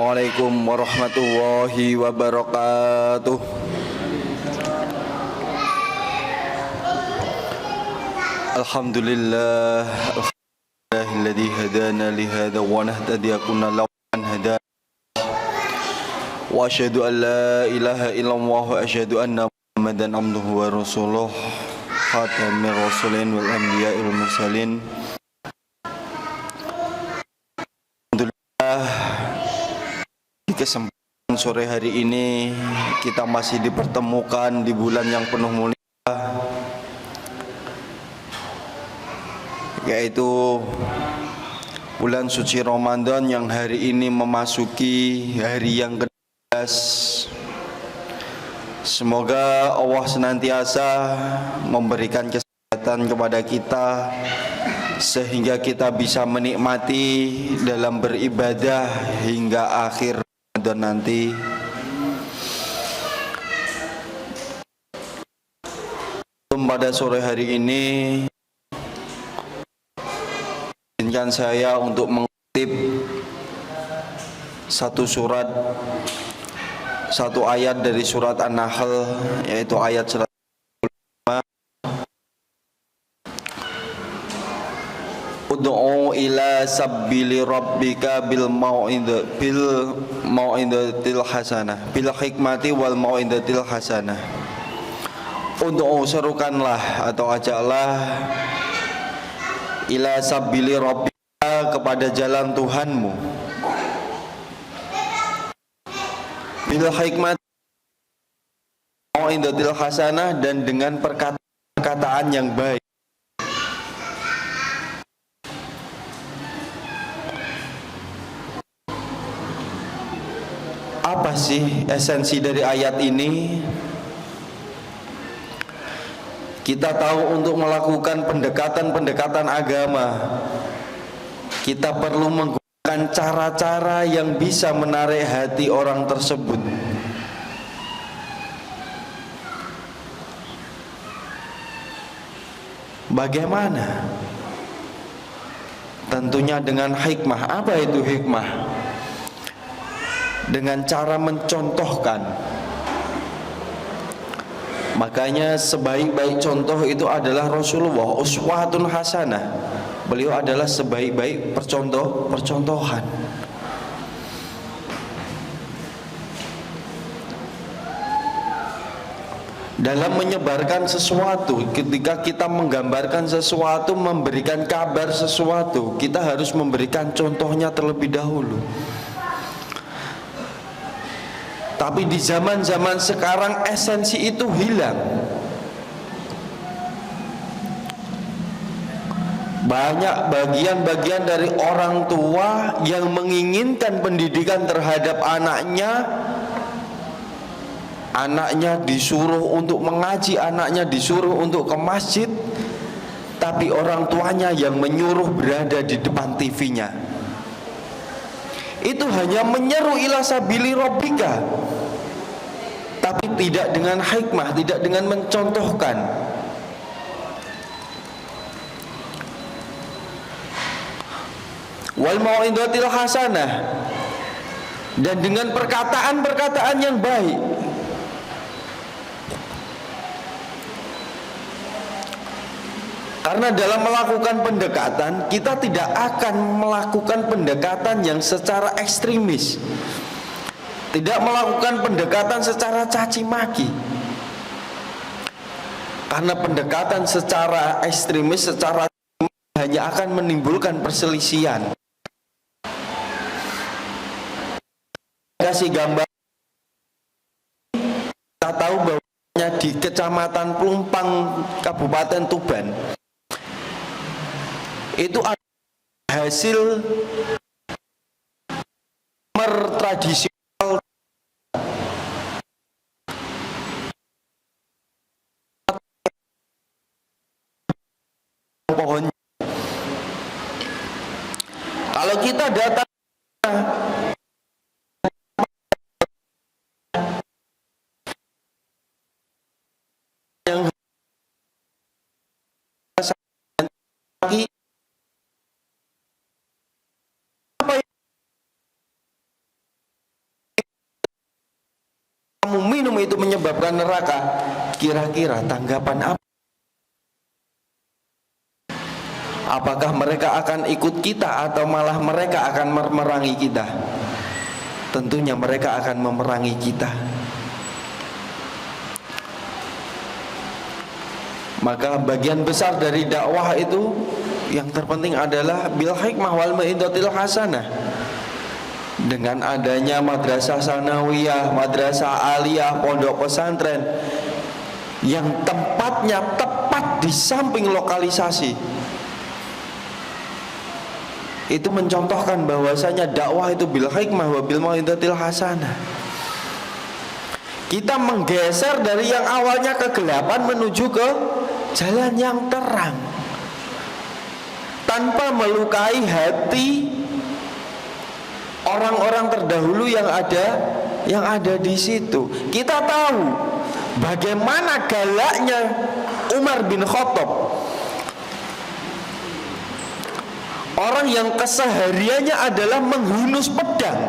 Assalamualaikum warahmatullahi wabarakatuh. Alhamdulillah, alhamdulillahilladzi hadana li hadza wa nahtadiya kunna lawan hada. Wa asyhadu an la ilaha illallah wa asyhadu anna Muhammadan abduhu wa rasuluh. Khatamir rasulin wal anbiya'il mursalin. Alhamdulillah, di kesempatan sore hari ini kita masih dipertemukan di bulan yang penuh mulia, yaitu bulan suci Ramadan yang hari ini memasuki hari yang ke-12. Semoga Allah senantiasa memberikan kesehatan kepada kita sehingga kita bisa menikmati dalam beribadah hingga akhir Ramadan nanti. Pada sore hari ini izinkan saya untuk mengutip satu ayat dari surat An-Nahl, yaitu ayat 105. Ud'u ila sabili rabbika bil mau'idatil hasanah bil hikmati wal mau'idatil hasanah. Ud'u, serukanlah atau ajaklah, ila sabili rabbika, kepada jalan Tuhanmu, bil hikmat mau'idatil hasanah, dan dengan perkataan yang baik. Apa sih esensi dari ayat ini? Kita tahu untuk melakukan pendekatan agama, kita perlu menggunakan cara-cara yang bisa menarik hati orang tersebut. Bagaimana? Tentunya dengan hikmah. Apa itu hikmah? Dengan cara mencontohkan. Makanya sebaik-baik contoh itu adalah Rasulullah, uswatun hasanah. Beliau adalah sebaik-baik percontohan. Dalam menyebarkan sesuatu, ketika kita menggambarkan sesuatu, memberikan kabar sesuatu, kita harus memberikan contohnya terlebih dahulu. Tapi di zaman-zaman sekarang esensi itu hilang. Banyak bagian-bagian dari orang tua yang menginginkan pendidikan terhadap anaknya. Anaknya disuruh untuk mengaji, anaknya disuruh untuk ke masjid, tapi orang tuanya yang menyuruh berada di depan TV-nya. Itu hanya menyeru ila sabili rabbika, tapi tidak dengan hikmah, tidak dengan mencontohkan. Wal mau'idatil hasanah, dan dengan perkataan-perkataan yang baik. Karena dalam melakukan pendekatan, kita tidak akan melakukan pendekatan yang secara ekstremis, tidak melakukan pendekatan secara caci maki. Karena pendekatan secara ekstremis, secara hanya akan menimbulkan perselisihan. Kasih gambar, kita tahu bahwa di Kecamatan Plumpang, Kabupaten Tuban, itu ada hasil tradisional pohon. Kalau kita datang yang itu menyebabkan neraka, kira-kira tanggapan apa? Apakah mereka akan ikut kita atau malah mereka akan memerangi kita? Tentunya mereka akan memerangi kita. Maka bagian besar dari dakwah itu yang terpenting adalah bil hikmah wal mau'izatil hasanah. Dengan adanya madrasah sanawiyah, madrasah aliyah, pondok pesantren yang tempatnya tepat di samping lokalisasi, itu mencontohkan bahwasanya dakwah itu bil hikmah wa bil mau'izatil hasanah. Kita menggeser dari yang awalnya kegelapan menuju ke jalan yang terang, tanpa melukai hati orang-orang terdahulu yang ada di situ. Kita tahu bagaimana galaknya Umar bin Khattab, orang yang kesehariannya adalah menghunus pedang.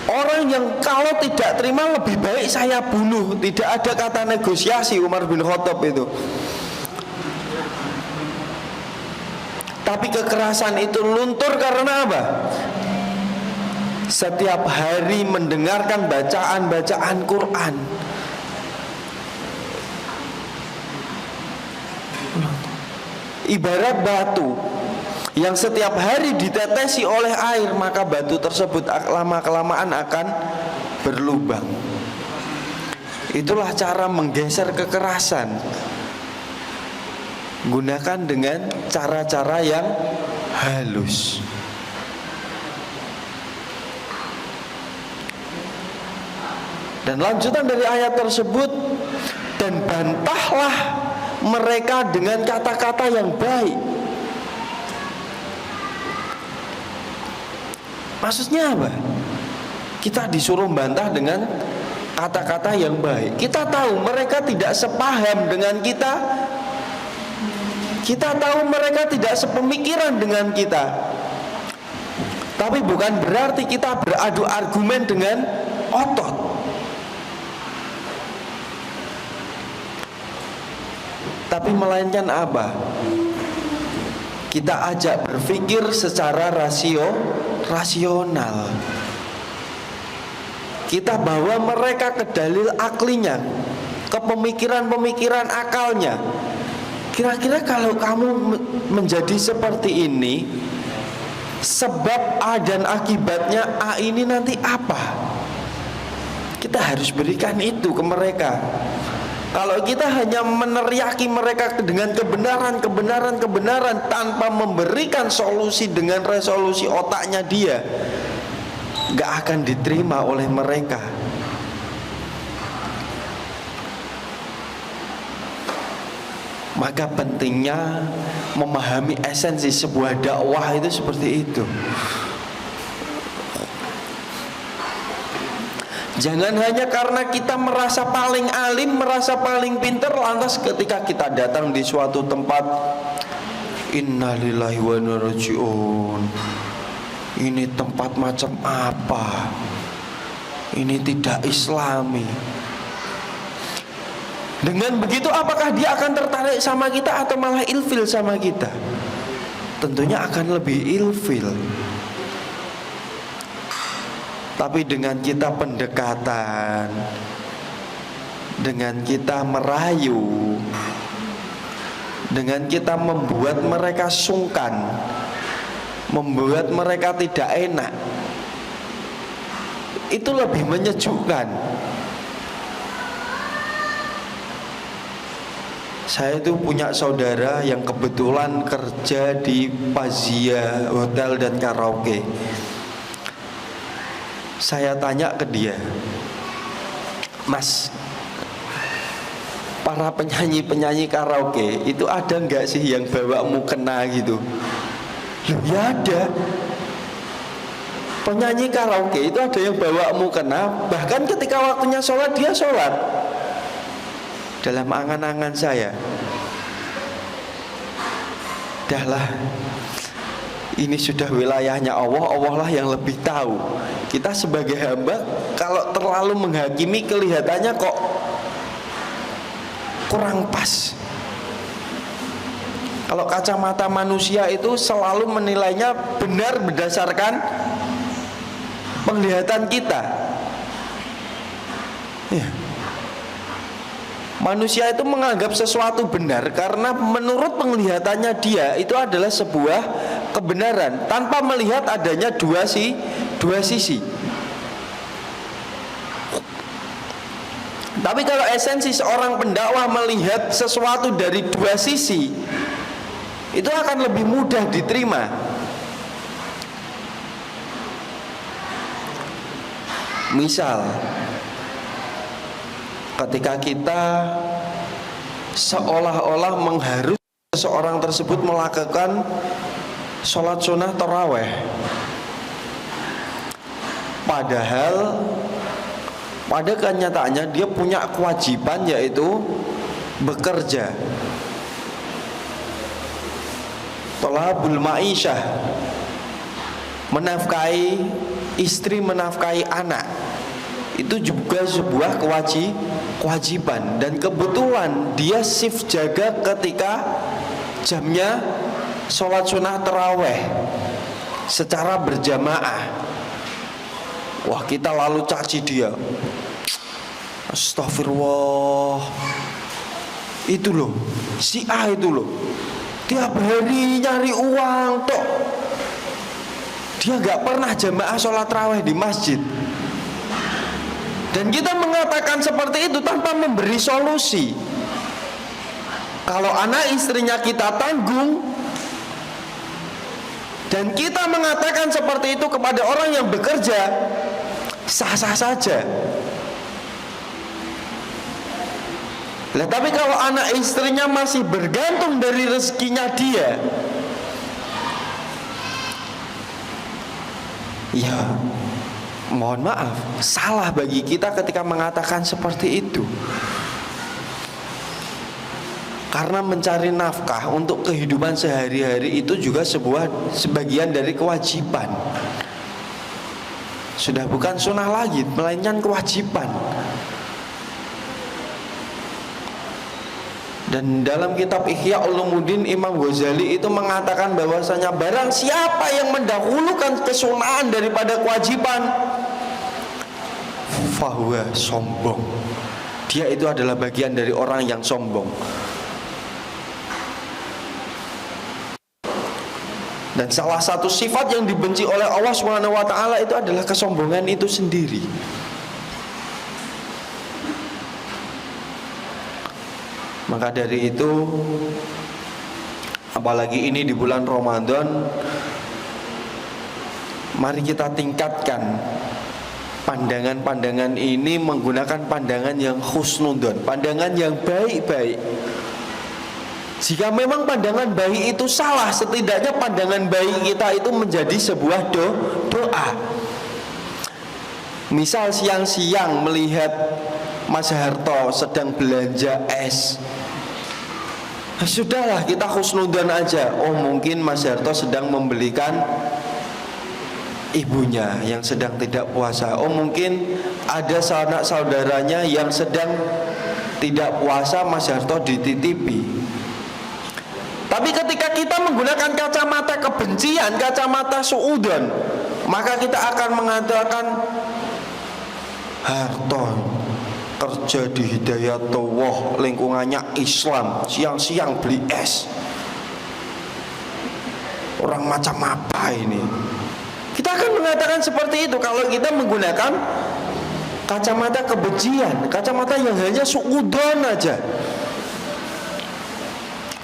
Orang yang kalau tidak terima lebih baik saya bunuh. Tidak ada kata negosiasi Umar bin Khattab itu. Tapi kekerasan itu luntur karena apa? Setiap hari mendengarkan bacaan-bacaan Quran. Ibarat batu yang setiap hari ditetesi oleh air, maka batu tersebut lama-kelamaan akan berlubang. Itulah cara menggeser kekerasan. Gunakan dengan cara-cara yang halus. Dan lanjutan dari ayat tersebut, dan bantahlah mereka dengan kata-kata yang baik. Maksudnya apa? Kita disuruh bantah dengan kata-kata yang baik. Kita tahu mereka tidak sepaham dengan kita. Kita tahu mereka tidak sepemikiran dengan kita. Tapi bukan berarti kita beradu argumen dengan otot. Tapi melainkan apa? Kita ajak berpikir secara rasional. Kita bawa mereka ke dalil aklinya, ke pemikiran-pemikiran akalnya. Kira-kira kalau kamu menjadi seperti ini, sebab A dan akibatnya A ini nanti apa? Kita harus berikan itu ke mereka. Kalau kita hanya meneriaki mereka dengan kebenaran tanpa memberikan solusi dengan resolusi otaknya dia, gak akan diterima oleh mereka. Maka pentingnya memahami esensi sebuah dakwah itu seperti itu. Jangan hanya karena kita merasa paling alim, merasa paling pintar, lantas ketika kita datang di suatu tempat, innalillahi wa inna ilaihi raji'un, ini tempat macam apa? Ini tidak islami. Dengan begitu apakah dia akan tertarik sama kita atau malah ilfil sama kita? Tentunya akan lebih ilfil. Tapi dengan kita pendekatan, dengan kita merayu, dengan kita membuat mereka sungkan, membuat mereka tidak enak, itu lebih menyejukkan. Saya itu punya saudara yang kebetulan kerja di Pazia Hotel dan Karaoke. Saya tanya ke dia, Mas, para penyanyi-penyanyi karaoke itu ada nggak sih yang bawa mukena gitu? Loh, ya ada. Penyanyi karaoke itu ada yang bawa mukena, bahkan ketika waktunya sholat dia sholat. Dalam angan-angan saya, dahlah, Ini sudah wilayahnya Allah, Allah lah yang lebih tahu. Kita sebagai hamba kalau terlalu menghakimi kelihatannya kok kurang pas. Kalau kacamata manusia itu selalu menilainya benar berdasarkan penglihatan kita. Ya. Manusia itu menganggap sesuatu benar karena menurut penglihatannya dia itu adalah sebuah kebenaran tanpa melihat adanya dua sisi. Tapi kalau esensi seorang pendakwah melihat sesuatu dari dua sisi, itu akan lebih mudah diterima. Misal, ketika kita seolah-olah mengharuskan seseorang tersebut melakukan sholat sunnah taraweh, padahal pada kenyataannya dia punya kewajiban yaitu bekerja, thalabul ma'isyah, menafkahi istri, menafkahi anak. Itu juga sebuah kewajiban. Dan kebetulan dia shift jaga ketika jamnya sholat sunnah taraweh secara berjamaah. Wah, kita lalu caci dia, astagfirullah, itu loh si A itu loh, tiap hari nyari uang tok, dia gak pernah jamaah sholat taraweh di masjid. Dan kita mengatakan seperti itu tanpa memberi solusi. Kalau anak istrinya kita tanggung, dan kita mengatakan seperti itu kepada orang yang bekerja, sah-sah saja. Nah, tapi kalau anak istrinya masih bergantung dari rezekinya dia, ya mohon maaf, salah bagi kita ketika mengatakan seperti itu. Karena mencari nafkah untuk kehidupan sehari-hari itu juga sebagian dari kewajiban. Sudah bukan sunnah lagi, melainkan kewajiban. Dan dalam kitab Ihya Ulumuddin, Imam Ghazali itu mengatakan bahwasanya barang siapa yang mendahulukan kesunahan daripada kewajiban, fahuwa sombong, dia itu adalah bagian dari orang yang sombong. Dan salah satu sifat yang dibenci oleh Allah SWT itu adalah kesombongan itu sendiri. Maka dari itu, apalagi ini di bulan Ramadan, mari kita tingkatkan pandangan-pandangan ini menggunakan pandangan yang husnudon, pandangan yang baik-baik. Jika memang pandangan baik itu salah, setidaknya pandangan baik kita itu menjadi sebuah doa. Misal siang-siang melihat Mas Harto sedang belanja es, sudahlah kita husnudon aja. Oh, mungkin Mas Harto sedang membelikan ibunya yang sedang tidak puasa. Oh, mungkin ada sanak saudaranya yang sedang tidak puasa, Mas Harto dititipi. Tapi ketika kita menggunakan kacamata kebencian, kacamata suudon, maka kita akan mengatakan Harto kerja di Hidayatullah, lingkungannya Islam, siang-siang beli es. Orang macam apa ini? Kita akan mengatakan seperti itu kalau kita menggunakan kacamata kebencian, kacamata yang hanya suudon aja.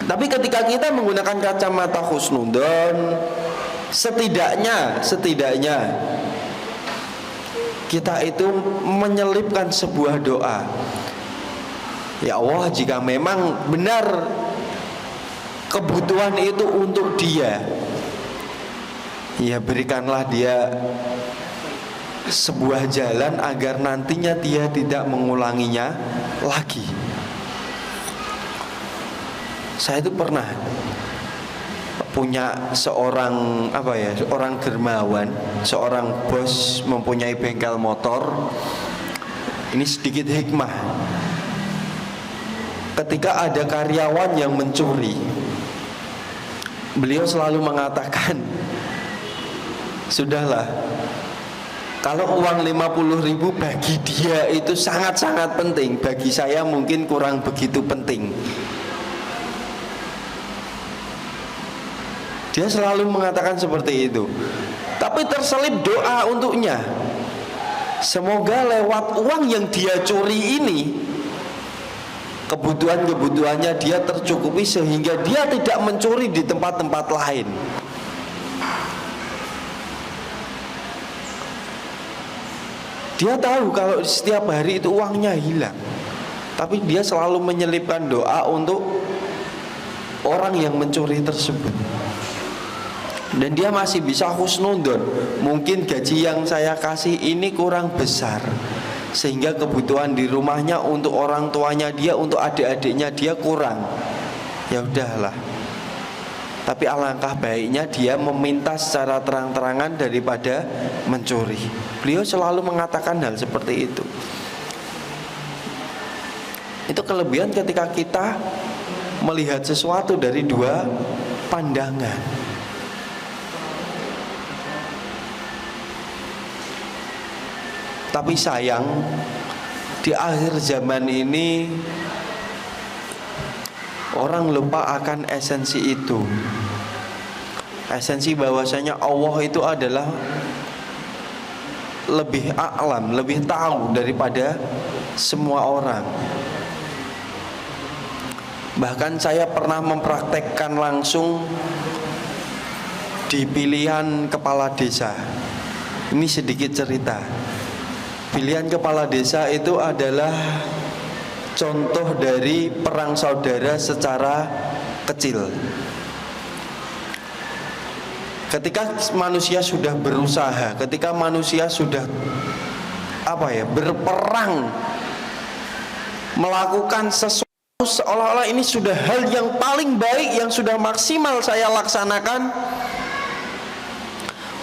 Tapi ketika kita menggunakan kacamata husnudon, setidaknya kita itu menyelipkan sebuah doa. Ya Allah, jika memang benar kebutuhan itu untuk dia, ya berikanlah dia sebuah jalan agar nantinya dia tidak mengulanginya lagi. Saya itu pernah punya seorang seorang dermawan, seorang bos mempunyai bengkel motor. Ini sedikit hikmah. Ketika ada karyawan yang mencuri, beliau selalu mengatakan, sudahlah, kalau uang 50.000 bagi dia itu sangat-sangat penting, bagi saya mungkin kurang begitu penting. Dia selalu mengatakan seperti itu. Tapi terselip doa untuknya, semoga lewat uang yang dia curi ini kebutuhan-kebutuhannya dia tercukupi, sehingga dia tidak mencuri di tempat-tempat lain. Dia tahu kalau setiap hari itu uangnya hilang, tapi dia selalu menyelipkan doa untuk orang yang mencuri tersebut. Dan dia masih bisa husnudon, mungkin gaji yang saya kasih ini kurang besar, sehingga kebutuhan di rumahnya untuk orang tuanya dia, untuk adik-adiknya dia kurang. Ya udahlah. Tapi alangkah baiknya dia meminta secara terang-terangan daripada mencuri. Beliau selalu mengatakan hal seperti itu. Itu kelebihan ketika kita melihat sesuatu dari dua pandangan. Tapi sayang, di akhir zaman ini orang lupa akan esensi itu. Esensi bahwasanya Allah itu adalah lebih a'lam, lebih tahu daripada semua orang. Bahkan saya pernah mempraktekkan langsung di pilihan kepala desa. Ini sedikit cerita. Pilihan kepala desa itu adalah contoh dari perang saudara secara kecil. Ketika manusia sudah berusaha, ketika manusia sudah berperang, melakukan sesuatu seolah-olah ini sudah hal yang paling baik, yang sudah maksimal saya laksanakan,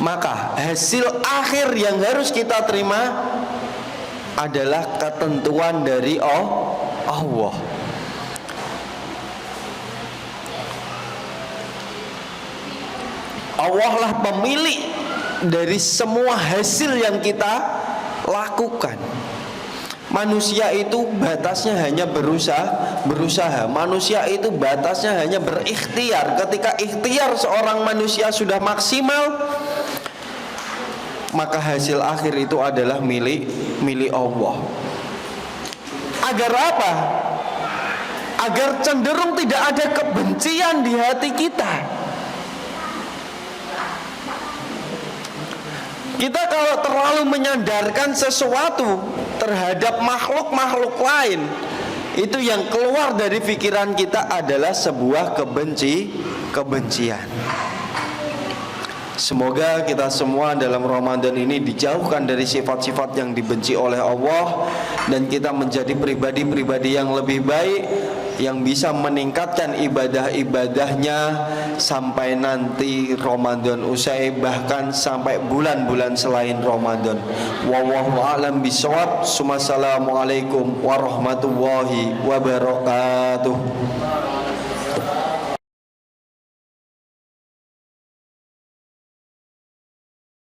maka hasil akhir yang harus kita terima adalah ketentuan dari Allah. Allah lah pemilik dari semua hasil yang kita lakukan. Manusia itu batasnya hanya berusaha. Manusia itu batasnya hanya berikhtiar. Ketika ikhtiar seorang manusia sudah maksimal, maka hasil akhir itu adalah milik Allah. Agar apa? Agar cenderung tidak ada kebencian di hati kita. Kita kalau terlalu menyandarkan sesuatu terhadap makhluk-makhluk lain, itu yang keluar dari pikiran kita adalah sebuah kebencian. Semoga kita semua dalam Ramadan ini dijauhkan dari sifat-sifat yang dibenci oleh Allah, dan kita menjadi pribadi-pribadi yang lebih baik, yang bisa meningkatkan ibadah-ibadahnya sampai nanti Ramadan usai, bahkan sampai bulan-bulan selain Ramadan. Wallahu a'lam bishawab. Assalamualaikum warahmatullahi wabarakatuh.